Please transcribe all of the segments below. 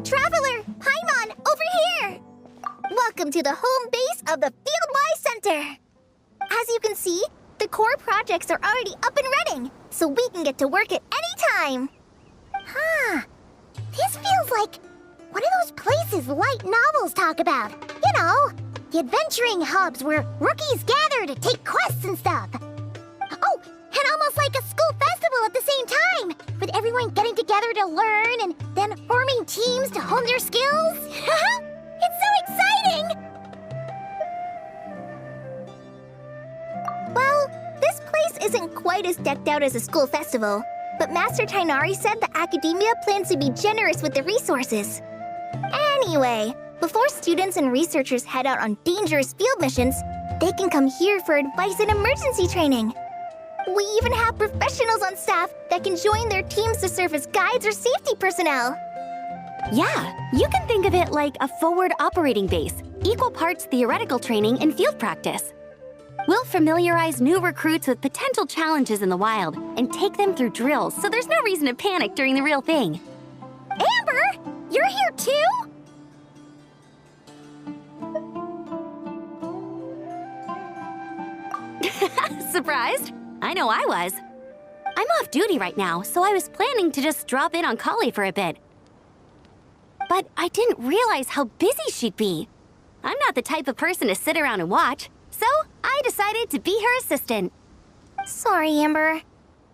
Traveler, Paimon, over here! Welcome to the home base of the Fieldwise Center. As you can see, the core projects are already up and running, so we can get to work at any time. Huh. This feels like one of those places light novels talk about. You know, the adventuring hubs where rookies gather to take quests and stuff. Oh, and almost like a school festival at the same time, with everyone getting together to learn and then forming teams to hone their skills. It's so exciting! Well, this place isn't quite as decked out as a school festival, but Master Tainari said the academia plans to be generous with the resources. Anyway, before students and researchers head out on dangerous field missions, they can come here for advice and emergency training. We even have professionals on staff that can join their teams to serve as guides or safety personnel. Yeah, you can think of it like a forward operating base, equal parts theoretical training and field practice. We'll familiarize new recruits with potential challenges in the wild and take them through drills so there's no reason to panic during the real thing. Amber, you're here too? Surprised? I know I was. I'm off duty right now, so I was planning to just drop in on Kali for a bit. But I didn't realize how busy she'd be. I'm not the type of person to sit around and watch, so I decided to be her assistant. Sorry, Amber.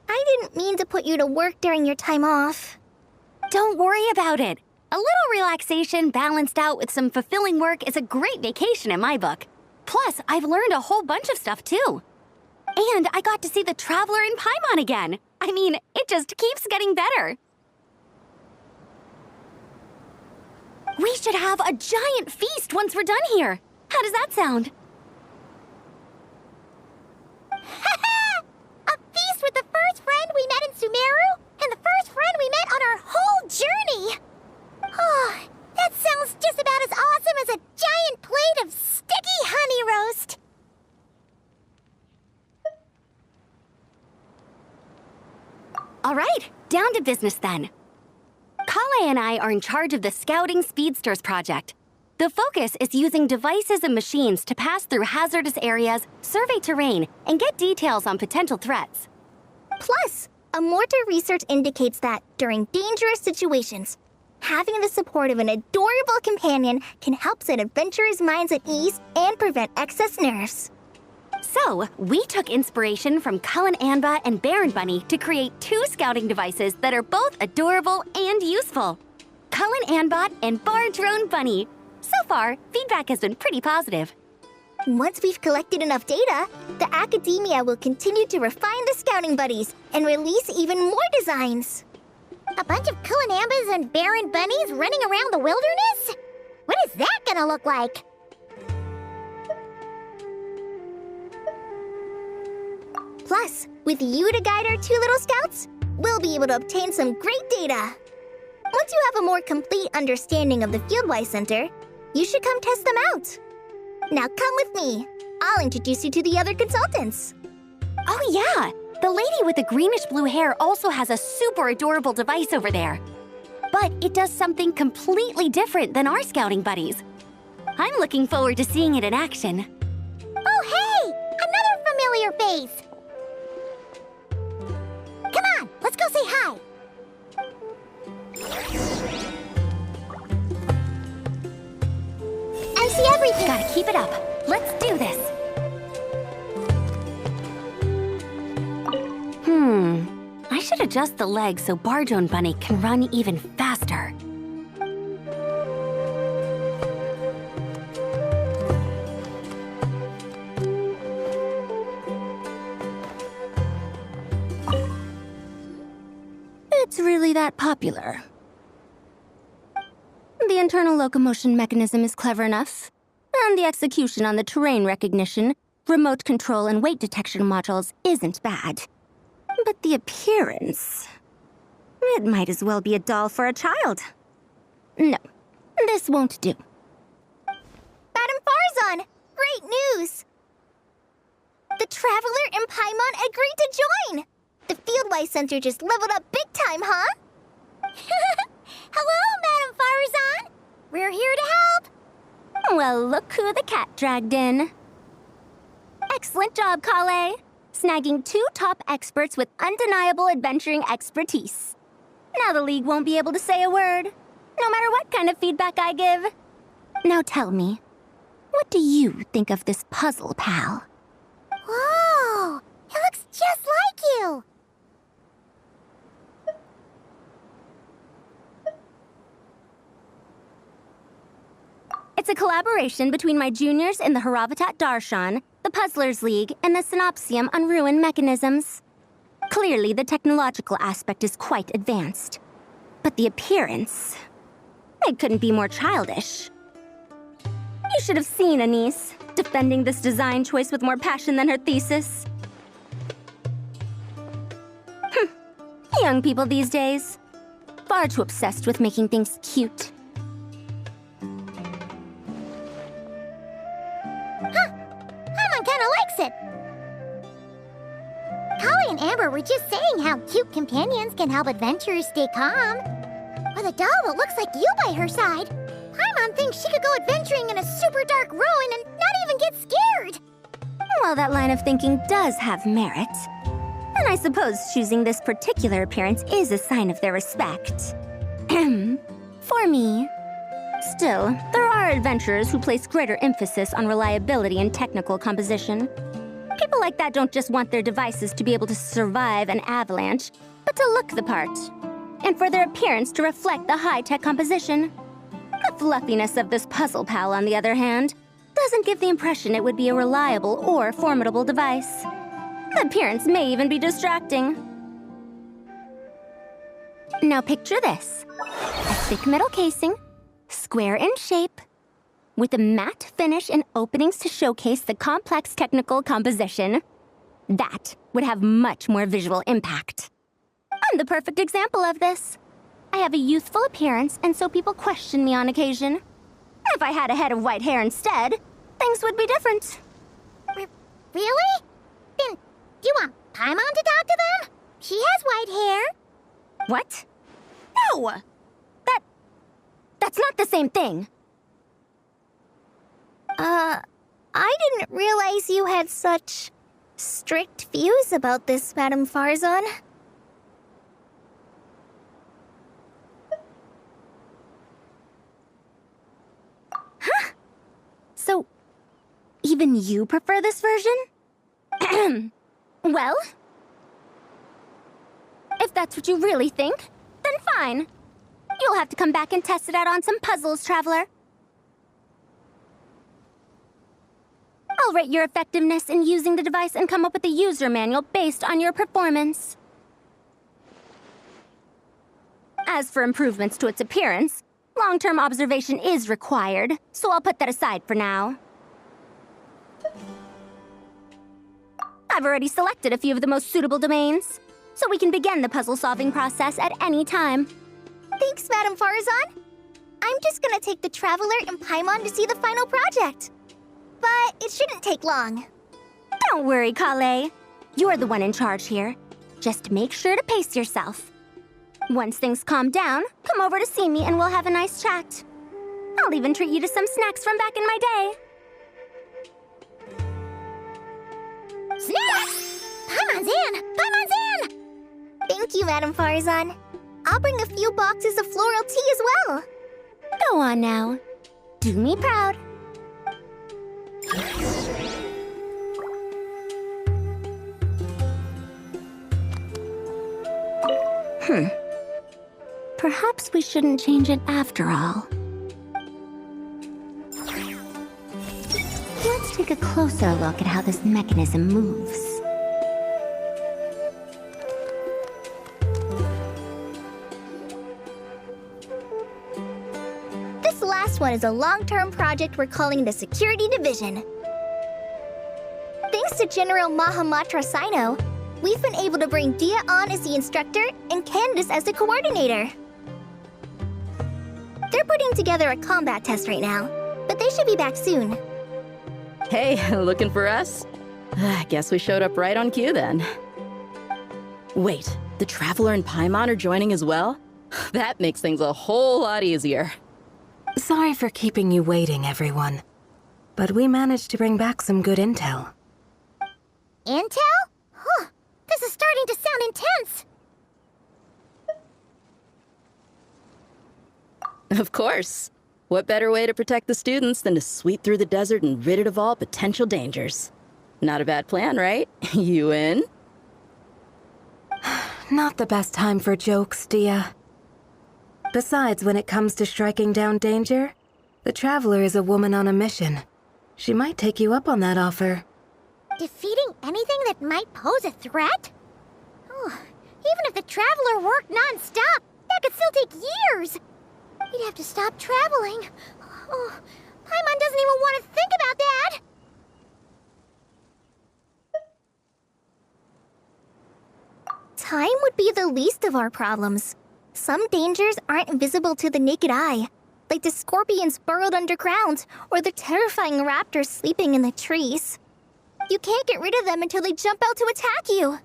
I didn't mean to put you to work during your time off. Don't worry about it. A little relaxation balanced out with some fulfilling work is a great vacation in my book. Plus, I've learned a whole bunch of stuff too. And I got to see the Traveler and Paimon again. I mean, it just keeps getting better. We should have a giant feast once we're done here. How does that sound? A feast with the first friend we met in Sumeru and the first friend we met on our whole journey. Oh, that sounds just about as awesome as a giant plate of sticky honey roast. All right, down to business then. Kale and I are in charge of the Scouting Speedsters project. The focus is using devices and machines to pass through hazardous areas, survey terrain, and get details on potential threats. Plus, a mortar research indicates that during dangerous situations, having the support of an adorable companion can help set adventurers' minds at ease and prevent excess nerves. So, we took inspiration from Cullen Anba and Baron Bunny to create 2 scouting devices that are both adorable and useful. Cullen Anbot and Bar Drone Bunny. So far, feedback has been pretty positive. Once we've collected enough data, the academia will continue to refine the scouting buddies and release even more designs. A bunch of Cullen Ambas and Baron Bunnies running around the wilderness? What is that gonna look like? Plus, with you to guide our 2 little scouts, we'll be able to obtain some great data. Once you have a more complete understanding of the Fieldwise Center, you should come test them out. Now come with me. I'll introduce you to the other consultants. Oh yeah, the lady with the greenish-blue hair also has a super adorable device over there. But it does something completely different than our scouting buddies. I'm looking forward to seeing it in action. Oh hey! Another familiar face! Come on, let's go say hi. I see everything. Gotta keep it up. Let's do this. I should adjust the legs so Bar Drone Bunny can run even faster. It's really that popular. The internal locomotion mechanism is clever enough, and the execution on the terrain recognition, remote control, and weight detection modules isn't bad. But the appearance... it might as well be a doll for a child. No, this won't do. Madam Farzan, great news! The Traveler and Paimon agreed to join! The Fieldwise Center just leveled up big time, huh? Hello, Madam Farzan! Well, look who the cat dragged in. Excellent job, Kale. Snagging 2 top experts with undeniable adventuring expertise. Now the League won't be able to say a word, no matter what kind of feedback I give. Now tell me, what do you think of this puzzle, pal? Whoa! It looks just like you! It's a collaboration between my juniors in the Haravatat Darshan, the Puzzlers League, and the Synopsium on Ruin Mechanisms. Clearly, the technological aspect is quite advanced. But the appearance... it couldn't be more childish. You should have seen Anise, defending this design choice with more passion than her thesis. Young people these days. Far too obsessed with making things cute. Paimon kinda likes it! Kali and Amber were just saying how cute companions can help adventurers stay calm. With a doll that looks like you by her side, Paimon thinks she could go adventuring in a super dark ruin and not even get scared! Well, that line of thinking does have merit. And I suppose choosing this particular appearance is a sign of their respect. For me. Still, there are adventurers who place greater emphasis on reliability and technical composition. People like that don't just want their devices to be able to survive an avalanche, but to look the part. And for their appearance to reflect the high-tech composition. The fluffiness of this puzzle pal, on the other hand, doesn't give the impression it would be a reliable or formidable device. The appearance may even be distracting. Now picture this. A thick metal casing, square in shape, with a matte finish and openings to showcase the complex technical composition. That would have much more visual impact. I'm the perfect example of this. I have a youthful appearance, and so people question me on occasion. If I had a head of white hair instead, things would be different. Really? Then, do you want Paimon to talk to them? She has white hair. What? No! That's not the same thing. I didn't realize you had such strict views about this, Madame Farzan. Huh? So, even you prefer this version? Well, if that's what you really think, then fine. You'll have to come back and test it out on some puzzles, Traveler. I'll rate your effectiveness in using the device and come up with a user manual based on your performance. As for improvements to its appearance, long-term observation is required, so I'll put that aside for now. I've already selected a few of the most suitable domains, so we can begin the puzzle-solving process at any time. Thanks, Madame Farzan. I'm just gonna take the Traveler and Paimon to see the final project. But it shouldn't take long. Don't worry, Kale. You're the one in charge here. Just make sure to pace yourself. Once things calm down, come over to see me and we'll have a nice chat. I'll even treat you to some snacks from back in my day. Snacks! Paimon's in! Paimon's in! Thank you, Madame Farzan. I'll bring a few boxes of floral tea as well. Go on now. Do me proud. Perhaps we shouldn't change it after all. Let's take a closer look at how this mechanism moves. This last one is a long-term project we're calling the Security Division. Thanks to General Mahamatra Sino, we've been able to bring Dia on as the instructor and Candace as the coordinator. They're putting together a combat test right now, but they should be back soon. Hey, looking for us? I guess we showed up right on cue then. Wait, the Traveler and Paimon are joining as well? That makes things a whole lot easier. Sorry for keeping you waiting, everyone. but we managed to bring back some good intel. Intel? Huh. This is starting to sound intense. Of course. What better way to protect the students than to sweep through the desert and rid it of all potential dangers? Not a bad plan, right? You in? Not the best time for jokes, Dia. Besides, when it comes to striking down danger, the Traveler is a woman on a mission. She might take you up on that offer. Defeating anything that might pose a threat? Oh, even if the Traveler worked non-stop, that could still take years. We'd have to stop traveling. Oh, Paimon doesn't even want to think about that. Time would be the least of our problems. Some dangers aren't visible to the naked eye, like the scorpions burrowed underground or the terrifying raptors sleeping in the trees. You can't get rid of them until they jump out to attack you.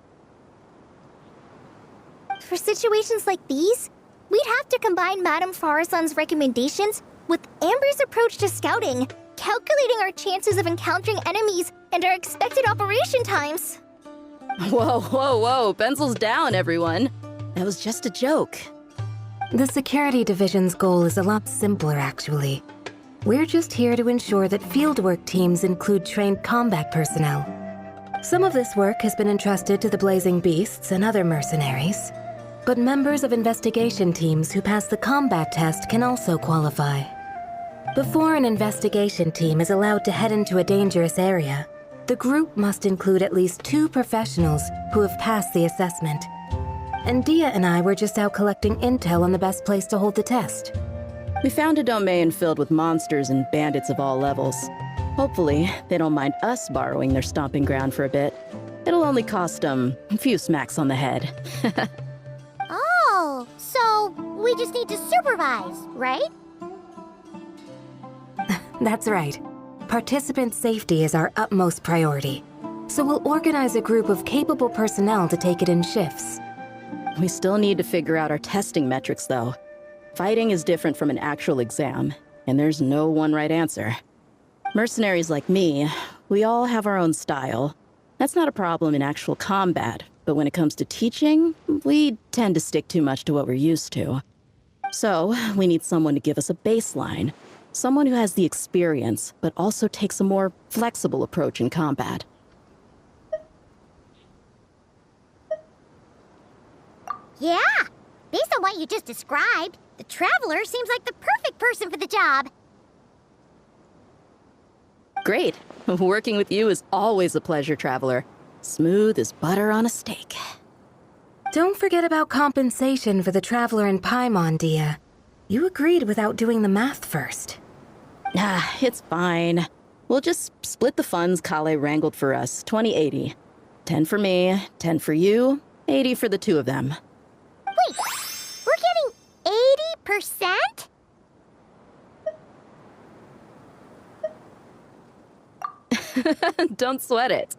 For situations like these, we'd have to combine Madame Farazan's recommendations with Amber's approach to scouting, calculating our chances of encountering enemies and our expected operation times. Whoa, whoa, whoa. Pencils down, everyone. That was just a joke. The Security Division's goal is a lot simpler, actually. We're just here to ensure that fieldwork teams include trained combat personnel. Some of this work has been entrusted to the Blazing Beasts and other mercenaries, but members of investigation teams who pass the combat test can also qualify. Before an investigation team is allowed to head into a dangerous area, the group must include at least 2 professionals who have passed the assessment. And Dia and I were just out collecting intel on the best place to hold the test. We found a domain filled with monsters and bandits of all levels. Hopefully, they don't mind us borrowing their stomping ground for a bit. It'll only cost them a few smacks on the head. Oh, so we just need to supervise, right? That's right. Participant safety is our utmost priority. So we'll organize a group of capable personnel to take it in shifts. We still need to figure out our testing metrics, though. Fighting is different from an actual exam, and there's no one right answer. Mercenaries like me, we all have our own style. That's not a problem in actual combat, but when it comes to teaching, we tend to stick too much to what we're used to. So, we need someone to give us a baseline. Someone who has the experience, but also takes a more flexible approach in combat. Yeah, based on what you just described, the Traveler seems like the perfect person for the job. Great. Working with you is always a pleasure, Traveler. Smooth as butter on a steak. Don't forget about compensation for the Traveler and Paimon, Dia. You agreed without doing the math first. Ah, it's fine. We'll just split the funds Kale wrangled for us, 20-80. 10 for me, 10 for you, 80 for the 2 of them. Wait, we're getting 80%? Don't sweat it.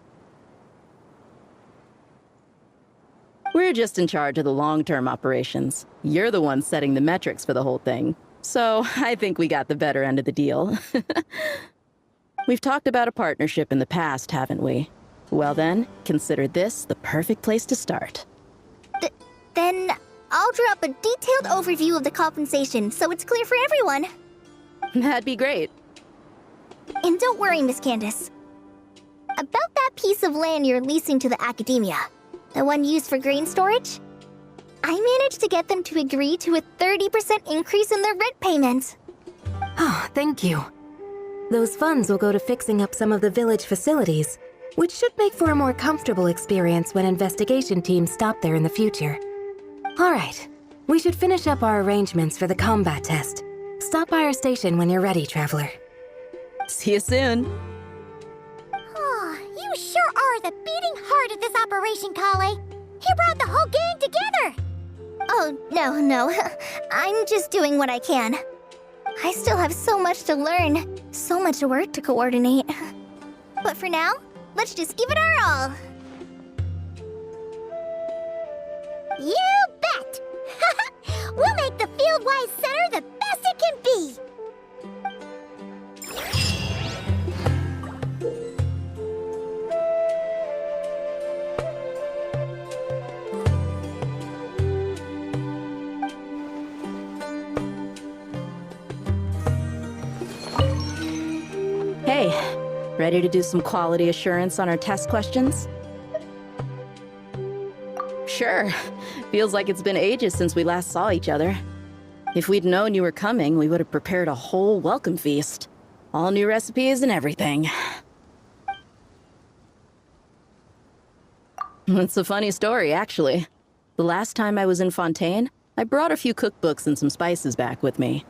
We're just in charge of the long-term operations. You're the one setting the metrics for the whole thing. So I think we got the better end of the deal. We've talked about a partnership in the past, haven't we? Well then, consider this the perfect place to start. Then I'll draw up a detailed overview of the compensation so it's clear for everyone. That'd be great. And don't worry, Miss Candace. About that piece of land you're leasing to the academia, the one used for grain storage, I managed to get them to agree to a 30% increase in their rent payment. Oh, thank you. Those funds will go to fixing up some of the village facilities, which should make for a more comfortable experience when investigation teams stop there in the future. All right, we should finish up our arrangements for the combat test. Stop by our station when you're ready, Traveler. See you soon. Oh, you sure are the beating heart of this operation, Kale. You brought the whole gang together. Oh, no. I'm just doing what I can. I still have so much to learn, so much work to coordinate. But for now, let's just give it our all. You bet! We'll make the Fieldwise Center the best it can be! Ready to do some quality assurance on our test questions? Sure. Feels like it's been ages since we last saw each other. If we'd known you were coming, we would have prepared a whole welcome feast. All new recipes and everything. It's a funny story, actually. The last time I was in Fontaine, I brought a few cookbooks and some spices back with me.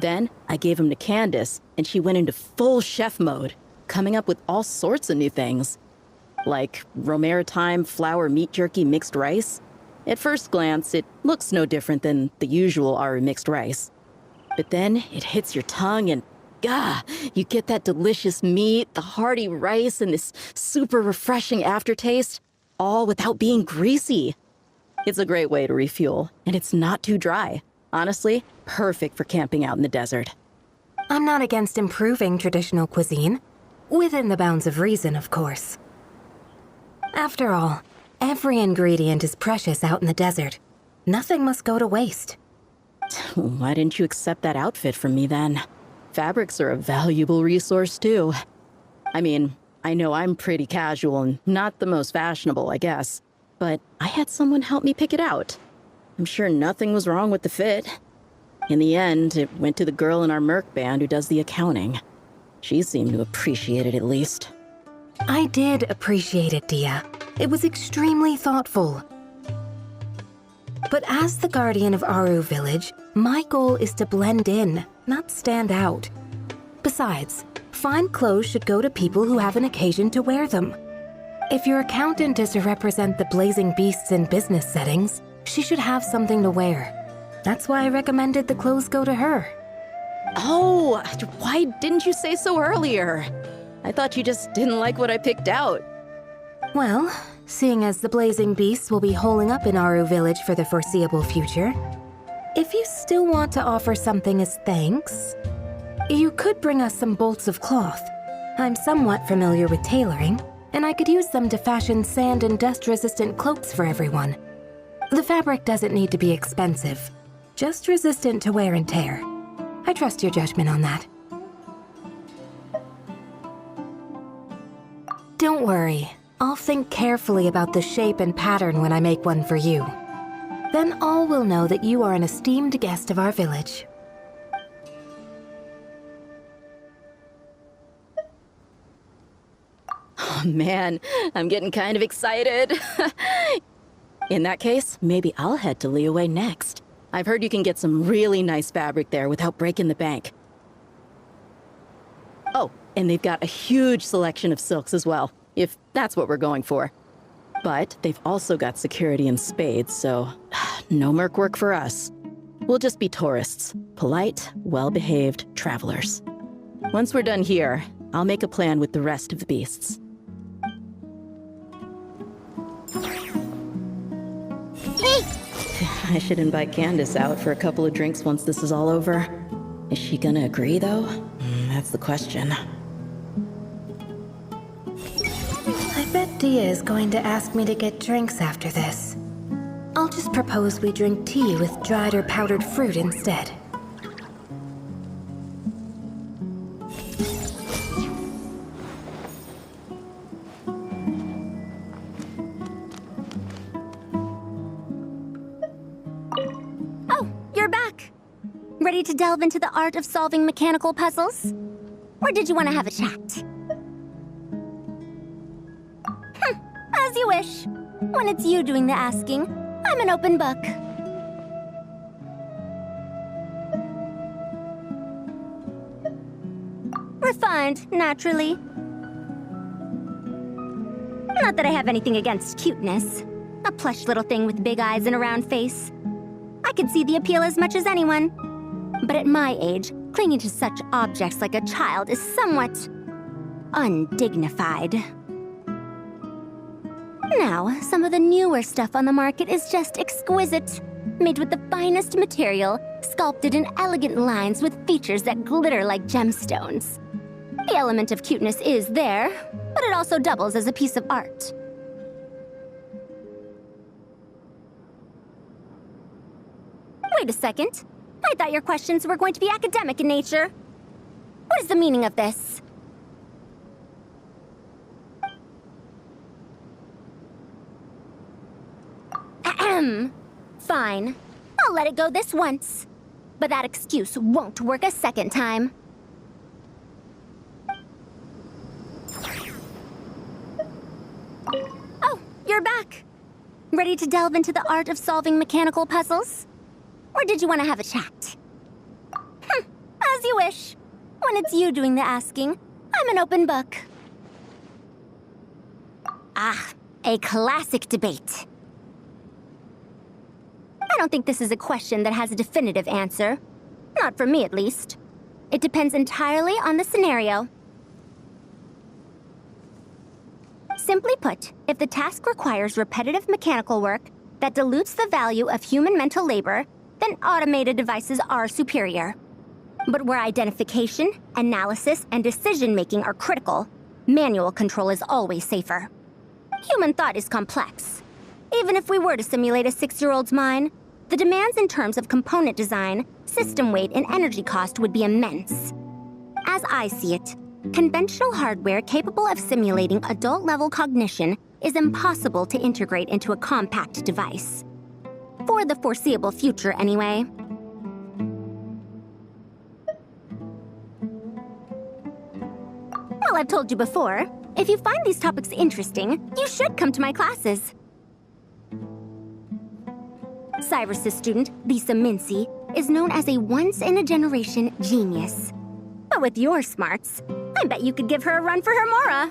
Then, I gave them to Candace, and she went into full chef mode, coming up with all sorts of new things. Like Romero thyme flour meat jerky mixed rice. At first glance, it looks no different than the usual Aru mixed rice. But then, it hits your tongue and, gah, you get that delicious meat, the hearty rice, and this super refreshing aftertaste, all without being greasy. It's a great way to refuel, and it's not too dry. Honestly, perfect for camping out in the desert. I'm not against improving traditional cuisine. Within the bounds of reason, of course. After all, every ingredient is precious out in the desert. Nothing must go to waste. Why didn't you accept that outfit from me then? Fabrics are a valuable resource too. I mean, I know I'm pretty casual and not the most fashionable, I guess. But I had someone help me pick it out. I'm sure nothing was wrong with the fit. In the end, it went to the girl in our Merc band who does the accounting. She seemed to appreciate it at least. I did appreciate it, Dia. It was extremely thoughtful. But as the guardian of Aru Village, my goal is to blend in, not stand out. Besides, fine clothes should go to people who have an occasion to wear them. If your accountant is to represent the blazing beasts in business settings, she should have something to wear. That's why I recommended the clothes go to her. Oh, why didn't you say so earlier? I thought you just didn't like what I picked out. Well, seeing as the blazing beasts will be holing up in Aru Village for the foreseeable future, if you still want to offer something as thanks, you could bring us some bolts of cloth. I'm somewhat familiar with tailoring, and I could use them to fashion sand and dust-resistant cloaks for everyone. The fabric doesn't need to be expensive, just resistant to wear and tear. I trust your judgment on that. Don't worry, I'll think carefully about the shape and pattern when I make one for you. Then all will know that you are an esteemed guest of our village. Oh man, I'm getting kind of excited. In that case, maybe I'll head to Liyue next. I've heard you can get some really nice fabric there without breaking the bank. Oh, and they've got a huge selection of silks as well, if that's what we're going for. But they've also got security in spades, so no merc work for us. We'll just be tourists, polite, well-behaved travelers. Once we're done here, I'll make a plan with the rest of the beasts. Hey! I should invite Candace out for a couple of drinks once this is all over. Is she gonna agree, though? That's the question. I bet Dia is going to ask me to get drinks after this. I'll just propose we drink tea with dried or powdered fruit instead. Oh, you're back. Ready to delve into the art of solving mechanical puzzles? Or did you want to have a chat? As you wish. When it's you doing the asking, I'm an open book. Refined, naturally. Not that I have anything against cuteness. A plush little thing with big eyes and a round face. I could see the appeal as much as anyone. But at my age, clinging to such objects like a child is somewhat undignified. Now, some of the newer stuff on the market is just exquisite. Made with the finest material, sculpted in elegant lines with features that glitter like gemstones. The element of cuteness is there, but it also doubles as a piece of art. Wait a second. I thought your questions were going to be academic in nature. What is the meaning of this? Fine. I'll let it go this once. But that excuse won't work a second time. Oh, you're back. Ready to delve into the art of solving mechanical puzzles? Or did you want to have a chat? As you wish. When it's you doing the asking, I'm an open book. Ah, a classic debate. I don't think this is a question that has a definitive answer. Not for me, at least. It depends entirely on the scenario. Simply put, if the task requires repetitive mechanical work that dilutes the value of human mental labor, then automated devices are superior. But where identification, analysis, and decision-making are critical, manual control is always safer. Human thought is complex. Even if we were to simulate a 6-year-old's mind, the demands in terms of component design, system weight, and energy cost would be immense. As I see it, conventional hardware capable of simulating adult-level cognition is impossible to integrate into a compact device. For the foreseeable future, anyway. Well, I've told you before, if you find these topics interesting, you should come to my classes. Cyrus's student, Lisa Mincy, is known as a once-in-a-generation genius. But with your smarts, I bet you could give her a run for her Mora.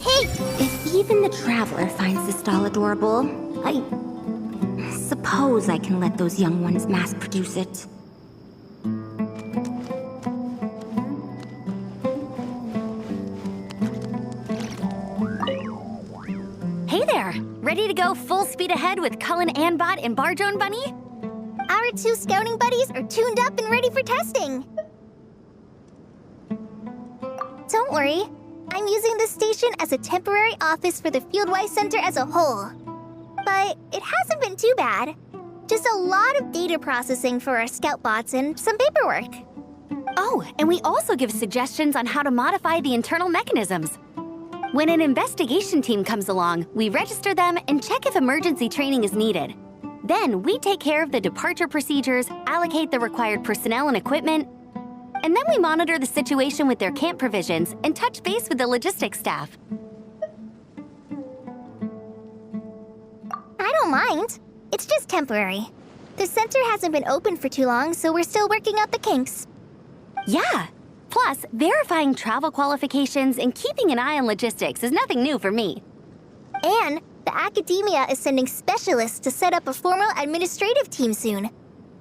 Hey! If even the Traveler finds this doll adorable, I suppose I can let those young ones mass-produce it. Hey there! Ready to go full speed ahead with Cullen Anbot and Barjone Bunny? Our 2 scouting buddies are tuned up and ready for testing. Don't worry. I'm using this station as a temporary office for the Fieldwise Center as a whole. But it hasn't been too bad. Just a lot of data processing for our scout bots and some paperwork. Oh, and we also give suggestions on how to modify the internal mechanisms. When an investigation team comes along, we register them and check if emergency training is needed. Then we take care of the departure procedures, allocate the required personnel and equipment, and then we monitor the situation with their camp provisions and touch base with the logistics staff. I don't mind. It's just temporary. The center hasn't been open for too long, so we're still working out the kinks. Yeah. Plus, verifying travel qualifications and keeping an eye on logistics is nothing new for me. And the academia is sending specialists to set up a formal administrative team soon.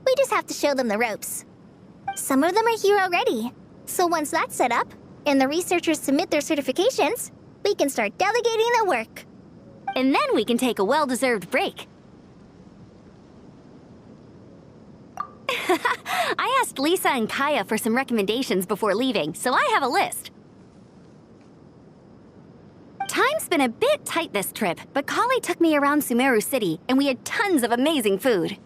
We just have to show them the ropes. Some of them are here already. So once that's set up, and the researchers submit their certifications, we can start delegating the work. And then we can take a well-deserved break. I asked Lisa and Kaya for some recommendations before leaving, so I have a list. Time's been a bit tight this trip, but Kali took me around Sumeru City, and we had tons of amazing food.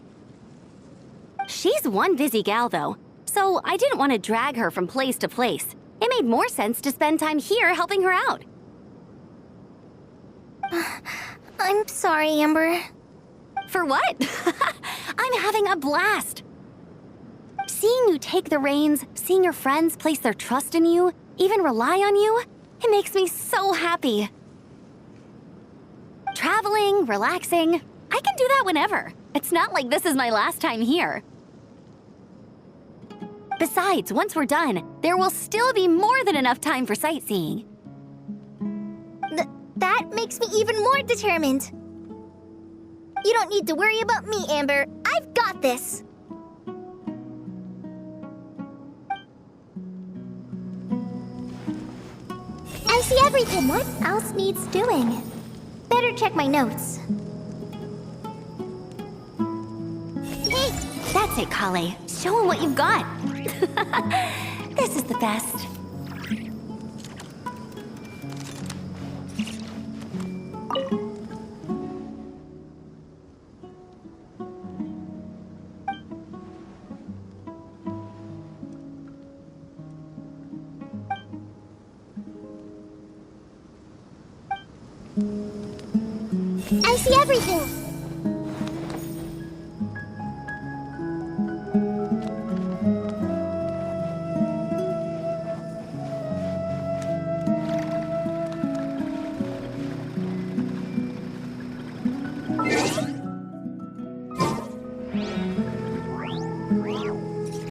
She's one busy gal, though, so I didn't want to drag her from place to place. It made more sense to spend time here helping her out. I'm sorry, Amber. For what? I'm having a blast. Seeing you take the reins, seeing your friends place their trust in you, even rely on you, it makes me so happy. Traveling, relaxing, I can do that whenever. It's not like this is my last time here. Besides, once we're done, there will still be more than enough time for sightseeing. That makes me even more determined. You don't need to worry about me, Amber. I've got this. I see everything. What else needs doing? Better check my notes. Hey, that's it, Kale. Show him what you've got. This is the best. I see everything.